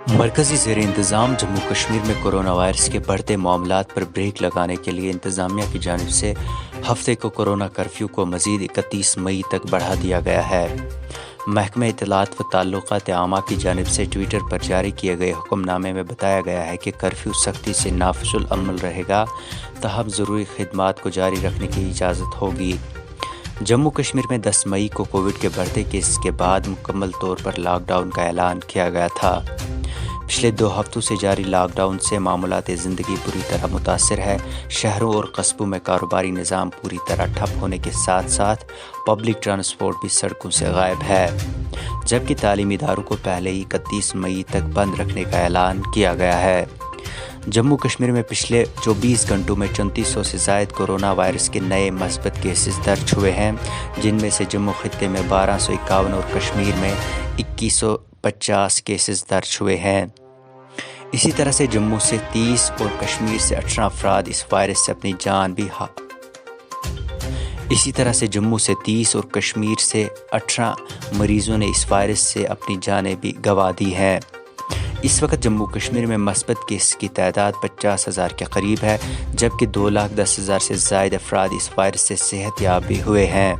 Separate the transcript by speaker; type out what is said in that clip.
Speaker 1: مرکزی زیر انتظام جموں کشمیر میں کورونا وائرس کے بڑھتے معاملات پر بریک لگانے کے لیے انتظامیہ کی جانب سے ہفتے کو کورونا کرفیو کو مزید 31 مئی تک بڑھا دیا گیا ہے۔ محکمہ اطلاعات و تعلقات عامہ کی جانب سے ٹویٹر پر جاری کیے گئے حکم نامے میں بتایا گیا ہے کہ کرفیو سختی سے نافذ العمل رہے گا، تاہم ضروری خدمات کو جاری رکھنے کی اجازت ہوگی۔ جموں کشمیر میں 10 مئی کو کووڈ کے بڑھتے کیسز کے بعد مکمل طور پر لاک ڈاؤن کا اعلان کیا گیا تھا۔ پچھلے 2 ہفتوں سے جاری لاک ڈاؤن سے معمولات زندگی بری طرح متاثر ہے۔ شہروں اور قصبوں میں کاروباری نظام پوری طرح ٹھپ ہونے کے ساتھ ساتھ پبلک ٹرانسپورٹ بھی سڑکوں سے غائب ہے، جبکہ تعلیمی اداروں کو پہلے ہی 31 مئی تک بند رکھنے کا اعلان کیا گیا ہے۔ جموں کشمیر میں پچھلے 24 گھنٹوں میں 3400 سے زائد کورونا وائرس کے نئے مثبت کیسز درج ہوئے ہیں، جن میں سے جموں خطے میں 1251 اور کشمیر میں 2150 کیسز درج ہوئے ہیں۔ اسی طرح سے جموں سے 30 اور کشمیر سے 18 افراد اس وائرس سے اپنی جان بھی اور کشمیر سے 18 مریضوں نے اس وائرس سے اپنی جانیں بھی گنوا دی ہیں۔ اس وقت جموں کشمیر میں مثبت کیس کی تعداد 50,000 کے قریب ہے، جبکہ 2,10,000 سے زائد افراد اس وائرس سے صحت یاب بھی ہوئے ہیں۔